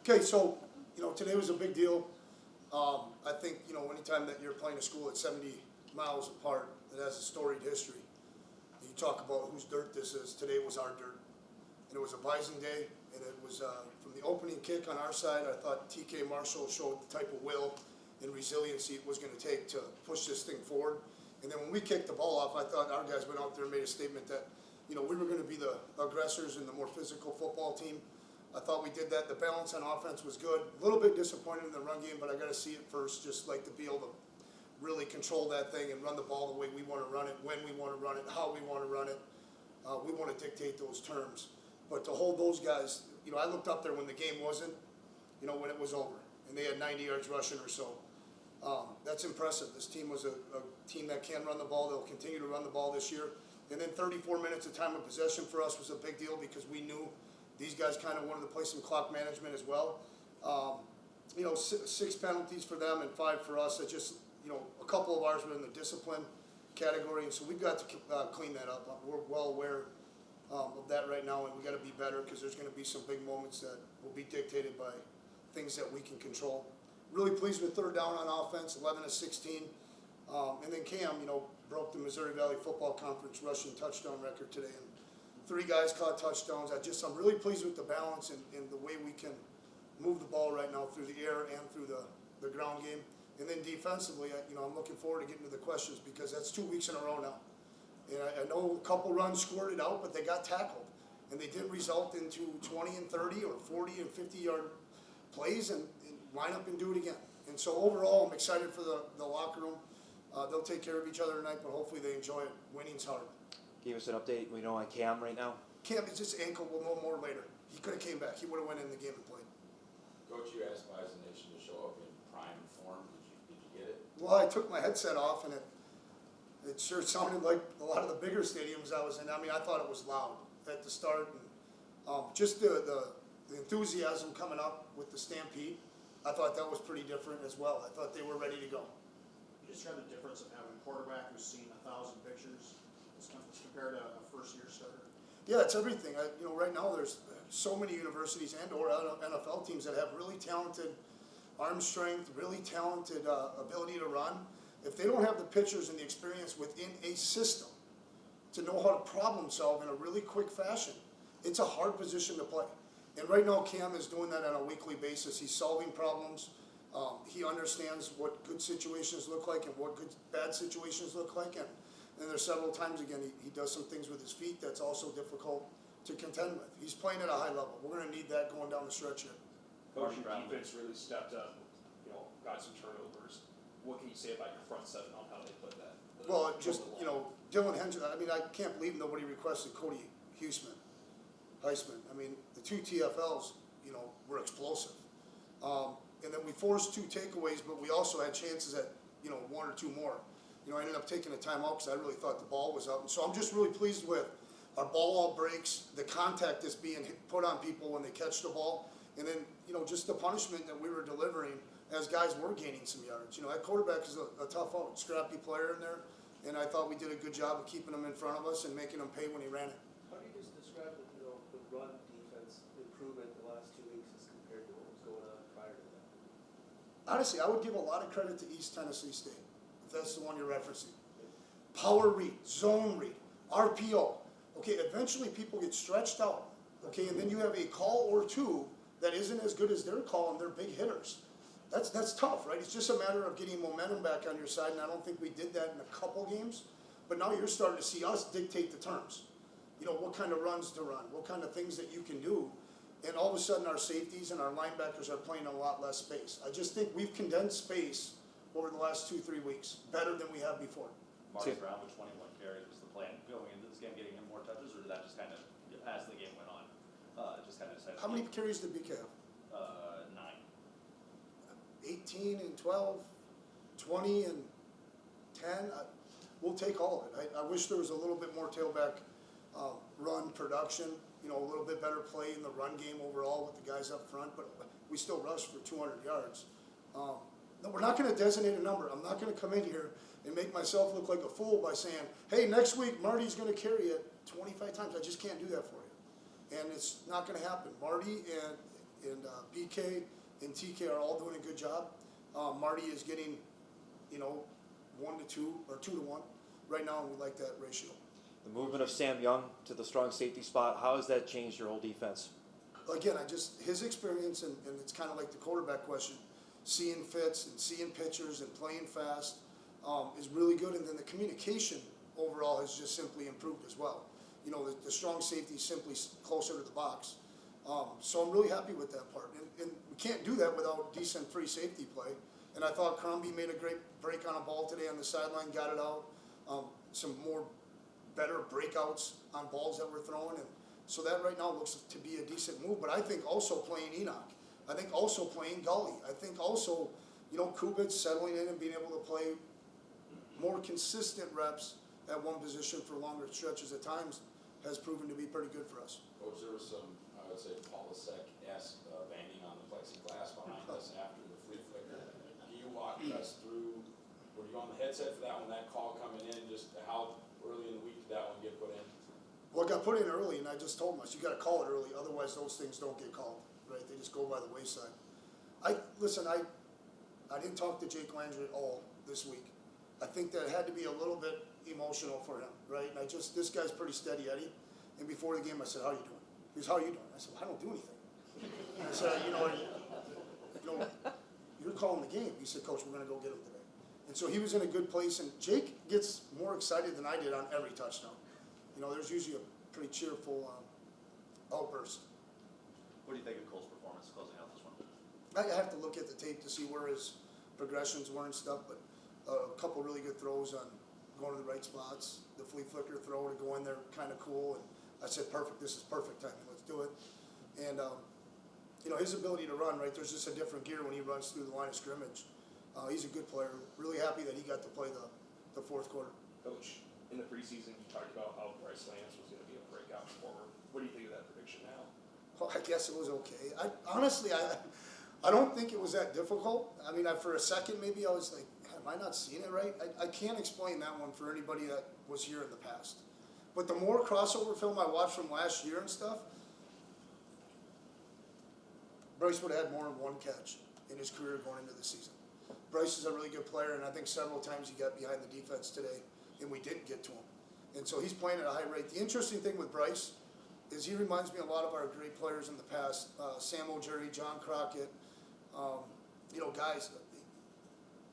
Okay, so, today was a big deal. I think, anytime that you're playing a school at 70 miles apart that has a storied history, you talk about whose dirt this is. Today was our dirt. And it was a Bison day, and it was from the opening kick on our side. I thought TK Marshall showed the type of will and resiliency it was going to take to push this thing forward. And then when we kicked the ball off, I thought our guys went out there and made a statement that, we were going to be the aggressors and the more physical football team. I thought we did that. The balance on offense was good. A little bit disappointed in the run game, but I got to see it first, just like to be able to really control that thing and run the ball the way we want to run it, when we want to run it, how we want to run it. We want to dictate those terms. But to hold those guys, I looked up there when the game wasn't, when it was over, and they had 90 yards rushing or so. That's impressive. This team was a team that can run the ball. They'll continue to run the ball this year. And then 34 minutes of time of possession for us was a big deal because we knew these guys kind of wanted to play some clock management as well. 6 penalties for them and 5 for us. It just, a couple of ours were in the discipline category, and so we've got to clean that up. We're well aware of that right now, and we got to be better because there's going to be some big moments that will be dictated by things that we can control. Really pleased with third down on offense, 11 of 16. And then Cam, broke the Missouri Valley Football Conference rushing touchdown record today. And 3 guys caught touchdowns. I'm really pleased with the balance and the way we can move the ball right now through the air and through the ground game. And then defensively, I'm looking forward to getting to the questions because that's 2 weeks in a row now. And I know a couple runs squirted out, but they got tackled. And they didn't result into 20 and 30 or 40 and 50-yard plays and line up and do it again. And so overall, I'm excited for the locker room. They'll take care of each other tonight, but hopefully they enjoy it. Winning's hard. Give us an update. We know on Cam right now. Cam is just ankle. We'll know more later. He could have came back. He would have went in the game and played. Coach, you asked Bison Nation to show up in prime form. Did you get it? Well, I took my headset off, and it sure sounded like a lot of the bigger stadiums I was in. I mean, I thought it was loud at the start. And just the enthusiasm coming up with the Stampede, I thought that was pretty different as well. I thought they were ready to go. You describe the difference of having a quarterback who's seen 1,000 pictures as compared to a first-year starter? Yeah, it's everything. Right now there's so many universities and or NFL teams that have really talented arm strength, really talented ability to run. If they don't have the pictures and the experience within a system to know how to problem solve in a really quick fashion, it's a hard position to play. And right now Cam is doing that on a weekly basis. He's solving problems. He understands what good situations look like and what bad situations look like. And there's several times, again, he does some things with his feet that's also difficult to contend with. He's playing at a high level. We're going to need that going down the stretch here. Coach, your defense really stepped up, got some turnovers. What can you say about your front seven on how they put that? Well, Dylan Hendrick, I can't believe nobody requested Cody Heisman. I mean, the 2 TFLs, were explosive. And then we forced 2 takeaways, but we also had chances at, 1 or 2 more. I ended up taking a timeout because I really thought the ball was out. And so I'm just really pleased with our ball all breaks, the contact that's being put on people when they catch the ball, and then, just the punishment that we were delivering as guys were gaining some yards. That quarterback is a tough out, scrappy player in there, and I thought we did a good job of keeping him in front of us and making him pay when he ran it. How do you just describe the run defense improvement the last 2 weeks as compared to what was going on prior to that? Honestly, I would give a lot of credit to East Tennessee State, if that's the one you're referencing. Power read, zone read, RPO. Okay, eventually people get stretched out, okay, and then you have a call or 2 that isn't as good as their call and they're big hitters. That's tough, right? It's just a matter of getting momentum back on your side, and I don't think we did that in a couple games, but now you're starting to see us dictate the terms. What kind of runs to run, what kind of things that you can do, and all of a sudden our safeties and our linebackers are playing a lot less space. I just think we've condensed space over the last 2-3 weeks, better than we have before. Marcus Brown with 21 carries was the plan going into this game, getting him more touches, or did that just kind of, as the game went on, just kind of decided? How many carries did BK have? 9. 18 and 12, 20 and 10. We'll take all of it. I wish there was a little bit more tailback run production, a little bit better play in the run game overall with the guys up front, but we still rushed for 200 yards. No, we're not going to designate a number. I'm not going to come in here and make myself look like a fool by saying, hey, next week Marty's going to carry it 25 times. I just can't do that for you. And it's not going to happen. Marty and BK and TK are all doing a good job. Marty is getting, 1 to 2 or 2 to 1 right now, and we like that ratio. The movement of Sam Jung to the strong safety spot, how has that changed your whole defense? Again, his experience, and it's kind of like the quarterback question, seeing fits and seeing pitchers and playing fast is really good. And then the communication overall has just simply improved as well. The strong safety is simply closer to the box. So I'm really happy with that part. And we can't do that without decent free safety play. And I thought Crombie made a great break on a ball today on the sideline, got it out. Some more better breakouts on balls that we're throwing. And so that right now looks to be a decent move. But I think also playing Enoch. I think also playing Gully. I think also, Kubitz settling in and being able to play more consistent reps at one position for longer stretches at times has proven to be pretty good for us. Coach, there was some, I would say, Polasek-esque banging on the plexiglass behind us after the flea flicker. Can you walk us through, were you on the headset for that one, that call coming in, just how early in the week did that one get put in? Well, it got put in early, and I just told him, you got to call it early, otherwise those things don't get called, right? They just go by the wayside. I didn't talk to Jake Landry at all this week. I think that had to be a little bit emotional for him, right? And this guy's pretty steady Eddie. And before the game, I said, how are you doing? He goes, how are you doing? I said, well, I don't do anything. I said, you're calling the game. He said, Coach, we're going to go get him today. And so he was in a good place, and Jake gets more excited than I did on every touchdown. There's usually a pretty cheerful outburst. What do you think of Cole's performance closing out this one? I have to look at the tape to see where his progressions were and stuff, but a couple really good throws on going to the right spots. The flea flicker throw to go in there, kind of cool. And I said, perfect, this is perfect timing, let's do it. And, his ability to run, right, there's just a different gear when he runs through the line of scrimmage. He's a good player. Really happy that he got to play the fourth quarter. Coach, in the preseason, you talked about how Bryce Lance was going to be a breakout performer. What do you think of that prediction now? Well, I guess it was okay. I don't think it was that difficult. I mean, for a second, maybe I was like, am I not seeing it right? I can't explain that one for anybody that was here in the past. But the more crossover film I watched from last year and stuff, Bryce would have had more than one catch in his career going into the season. Bryce is a really good player, and I think several times he got behind the defense today, and we didn't get to him. And so he's playing at a high rate. The interesting thing with Bryce is he reminds me a lot of our great players in the past, Sam Jung, John Crockett, guys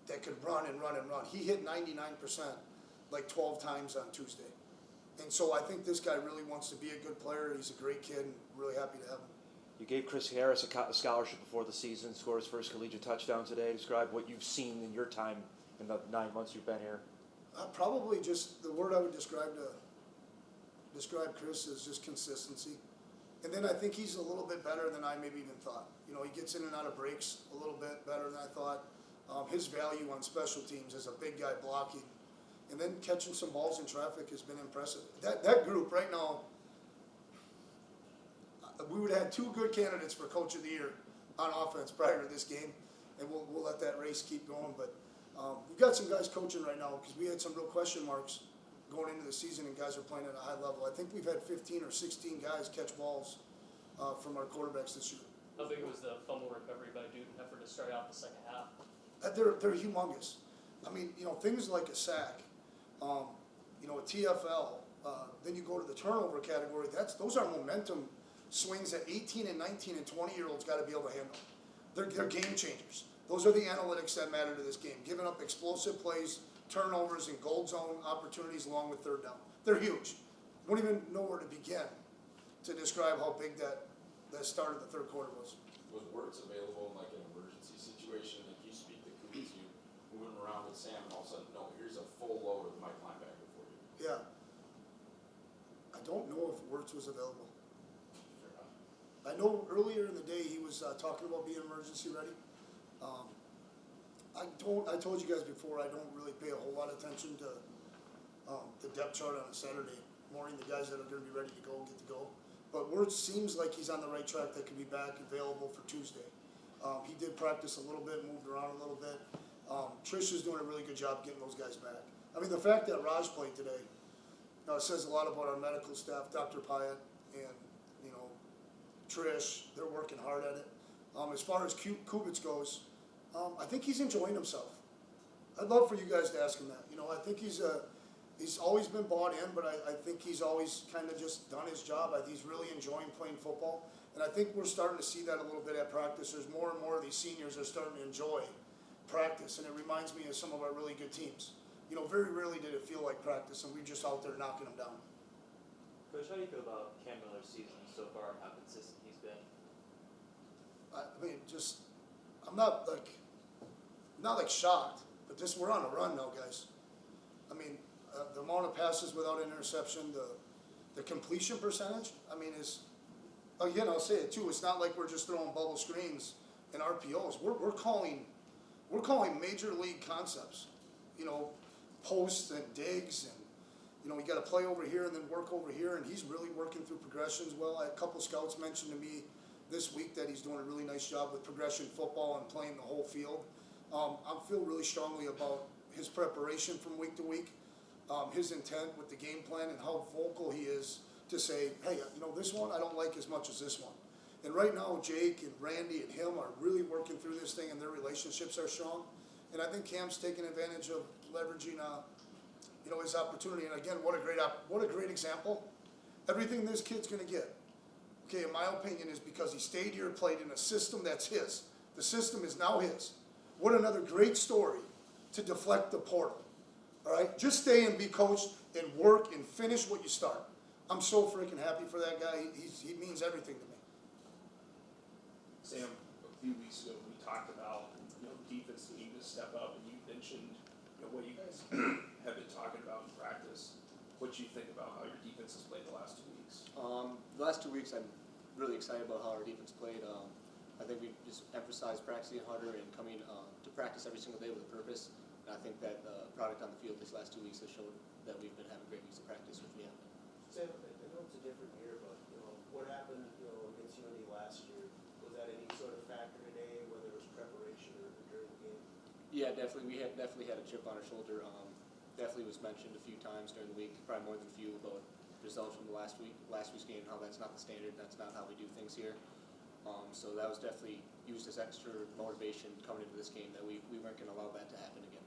that could run and run and run. He hit 99% like 12 times on Tuesday. And so I think this guy really wants to be a good player. He's a great kid, and really happy to have him. You gave Chris Harris a scholarship before the season, scored his first collegiate touchdown today. Describe what you've seen in your time in the 9 months you've been here. Probably just the word I would describe Chris is just consistency. And then I think he's a little bit better than I maybe even thought. He gets in and out of breaks a little bit better than I thought. His value on special teams as a big guy blocking, and then catching some balls in traffic has been impressive. That group right now, we would have had 2 good candidates for Coach of the Year on offense prior to this game, and we'll let that race keep going. But we've got some guys coaching right now because we had some real question marks going into the season, and guys are playing at a high level. I think we've had 15 or 16 guys catch balls from our quarterbacks this year. How big was the fumble recovery by Duden effort to start out the second half? They're humongous. I mean, things like a sack, a TFL. Then you go to the turnover category. Those are momentum swings that 18 and 19 and 20-year-olds got to be able to handle. They're game changers. Those are the analytics that matter to this game. Giving up explosive plays, turnovers, and gold zone opportunities along with third down. They're huge. Won't even know where to begin to describe how big that start of the third quarter was. Was Wirtz available in like an emergency situation? Like you speak to Kubitz, you moving around with Sam, and all of a sudden, no, here's a full load of Mike linebacker for you. Yeah. I don't know if Wirtz was available. I know earlier in the day he was talking about being emergency ready. I told you guys before, I don't really pay a whole lot of attention to the depth chart on a Saturday morning, the guys that are going to be ready to go get to go. But Wirtz seems like he's on the right track that could be back available for Tuesday. He did practice a little bit, moved around a little bit. Trish is doing a really good job getting those guys back. I mean, the fact that Raj played today says a lot about our medical staff, Dr. Pyatt and, Trish. They're working hard at it. As far as Kubitz goes, I think he's enjoying himself. I'd love for you guys to ask him that. You know, I think he's always been bought in, but I think he's always kind of just done his job. He's really enjoying playing football. And I think we're starting to see that a little bit at practice. There's more and more of these seniors are starting to enjoy practice, and it reminds me of some of our really good teams. You know, very rarely did it feel like practice, and we're just out there knocking them down. Coach, how do you feel about Cam Miller's season so far and how consistent he's been? I mean, I'm not like shocked, but we're on a run now, guys. I mean, the amount of passes without an interception, the completion percentage, I mean, again, I'll say it too, it's not like we're just throwing bubble screens and RPOs. We're calling major league concepts, you know, posts and digs, and, you know, we got to play over here and then work over here, and he's really working through progressions well. A couple scouts mentioned to me this week that he's doing a really nice job with progression football and playing the whole field. I feel really strongly about his preparation from week to week, his intent with the game plan, and how vocal he is to say, hey, you know, this one I don't like as much as this one. And right now, Jake and Randy and him are really working through this thing, and their relationships are strong. And I think Cam's taking advantage of leveraging, you know, his opportunity. And again, what a great example. Everything this kid's going to get, okay, in my opinion, is because he stayed here, played in a system that's his. The system is now his. What another great story to deflect the portal. All right, just stay and be coached and work and finish what you start. I'm so freaking happy for that guy. He means everything to me. Sam, a few weeks ago we talked about, you know, defense needing to step up, and you mentioned, you know, what you guys have been talking about in practice. What do you think about how your defense has played the last 2 weeks? The last 2 weeks, I'm really excited about how our defense played. I think we just emphasized practicing harder and coming to practice every single day with a purpose. And I think that the product on the field these last 2 weeks has showed that we've been having great weeks of practice, which we have. Sam, I know it's a different year, but, you know, what happened, you know, against UND last year, was that any sort of factor today, whether it was preparation or during the game? Yeah, definitely. We definitely had a chip on our shoulder. Definitely was mentioned a few times during the week, probably more than a few, about results from last week's game, how that's not the standard, that's not how we do things here. So that was definitely used as extra motivation coming into this game, that we weren't going to allow that to happen again.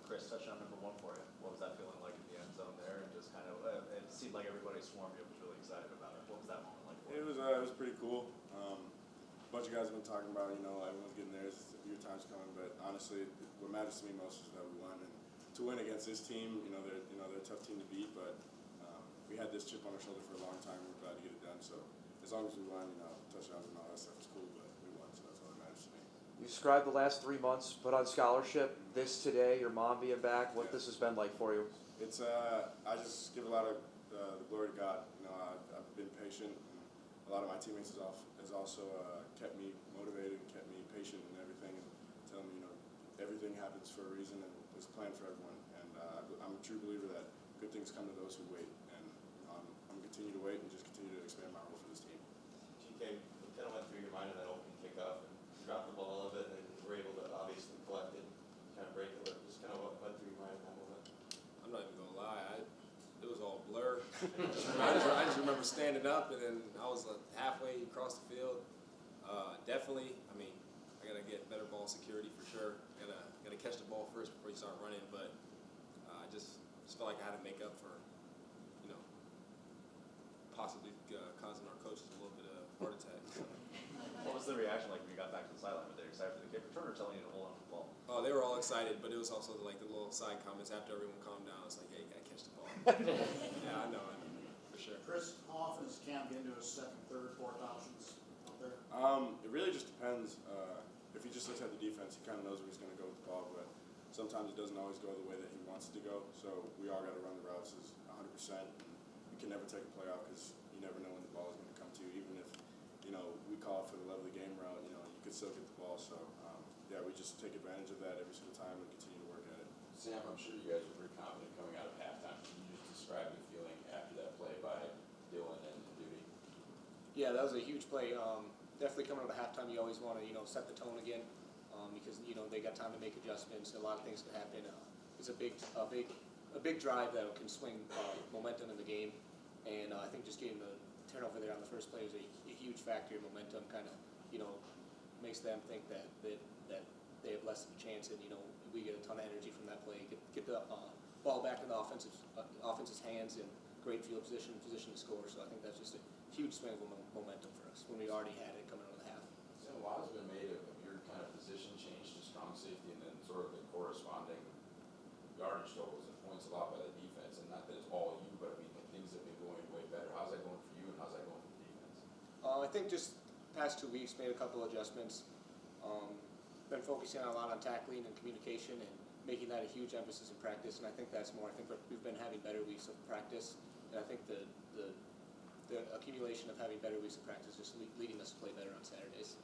Chris, touchdown number 1 for you. What was that feeling like in the end zone there? And just kind of, it seemed like everybody swarmed you, was really excited about it. What was that moment like for you? It was pretty cool. A bunch of guys have been talking about, you know, everyone's getting theirs, your time's coming, but honestly, what matters to me most is that we won. And to win against this team, they're a tough team to beat, but we had this chip on our shoulder for a long time. We're glad to get it done. So as long as we won, touchdowns and all that stuff is cool, but we won, so that's all that matters to me. You described the last 3 months put on scholarship. This today, your mom being back, what this has been like for you? It's I just give a lot of the glory to God. I've been patient, and a lot of my teammates has also kept me motivated and kept me patient and everything, and telling me everything happens for a reason and there's a plan for everyone. And I'm a true believer that good things come to those who wait, and I'm gonna continue to wait and just continue to expand my role for this team. TK, what kind of went through your mind on that opening kickoff, and dropped the ball a little bit, and were able to obviously collect it, kind of break it, but just kind of what went through your mind in that moment? I'm not even gonna lie, it was all blur. I just remember standing up, and then I was halfway across the field. Definitely, I gotta get better ball security for sure. Gotta catch the ball first before you start running, but I just felt like I had to make up for, possibly causing our coaches a little bit of heart attack. What was the reaction like when you got back to the sideline? Were they excited for the kick return or telling you to hold on to the ball? Oh, they were all excited, but it was also the little side comments after everyone calmed down. It's like, hey, you gotta catch the ball. Yeah, I know, for sure. Chris, how often does Cam get into his second, third, fourth options out there? It really just depends. If he just looks at the defense, he kind of knows where he's going to go with the ball, but sometimes it doesn't always go the way that he wants it to go. So we all got to run the routes as 100%. And you can never take a play off because you never know when the ball is going to come to you. Even if we call it for the love of the game route, you could still get the ball. So yeah, we just take advantage of that every single time and continue to work at it. Sam, I'm sure you guys were pretty confident coming out of halftime. Can you just describe the feeling after that play by Dylan and Duty? Yeah, that was a huge play. Definitely coming out of halftime, you always want to set the tone again, because they got time to make adjustments. A lot of things can happen. It's a big drive that can swing momentum in the game, and I think just getting the turnover there on the first play was a huge factor. Momentum kind of makes them think that they have less of a chance, and we get a ton of energy from that play. Get the ball back to the offense's hands and great field position to score. So I think that's just a huge swing of momentum for us when we already had it coming out of the half. So a lot has been made of your kind of position change to strong safety, and then sort of the corresponding yardage totals and points allowed by the defense. And not that it's all you, but I mean the things have been going way better. How's that going for you, and how's that going for the defense? I think just past 2 weeks made a couple adjustments. Been focusing a lot on tackling and communication and making that a huge emphasis in practice, and I think that's more. I think we've been having better weeks of practice, and I think the accumulation of having better weeks of practice is just leading us to play better on Saturdays.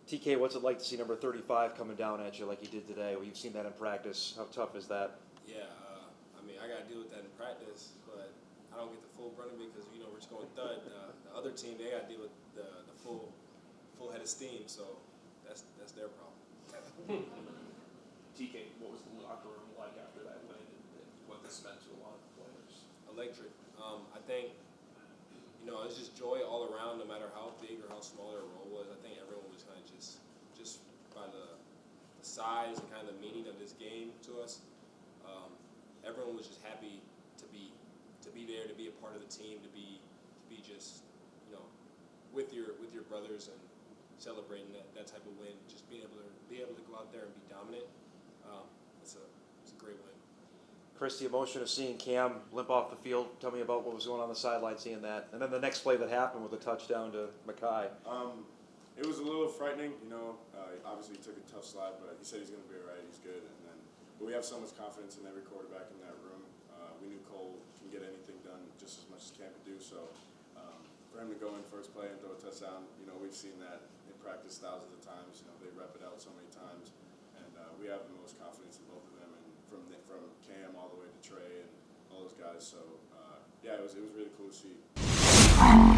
TK, what's it like to see number 35 coming down at you like he did today? Well, you've seen that in practice. How tough is that? Yeah, I mean, I got to deal with that in practice, but I don't get the full brunt of it because, we're just going thud. The other team, they got to deal with the full head of steam, so that's their problem. TK, what was the locker room like after that win, and what this meant to a lot of players? Electric. I think, it was just joy all around, no matter how big or how small their role was. I think everyone was kind of just by the size and kind of the meaning of this game to us. Everyone was just happy to be there, to be a part of the team, to be just, with your brothers and celebrating that type of win. Just being able to go out there and be dominant. It's a great win. Chris, the emotion of seeing Cam limp off the field. Tell me about what was going on the sideline, seeing that. And then the next play that happened with a touchdown to Mackay. It was a little frightening, obviously he took a tough slide, but he said he's going to be all right, he's good. But we have so much confidence in every quarterback in that room. We knew Cole can get anything done just as much as Cam could do, so for him to go in first play and throw a touchdown, we've seen that in practice thousands of times. They rep it out so many times, and we have the most confidence in both of them, and from Cam all the way to Trey and all those guys. So yeah, it was really cool to see.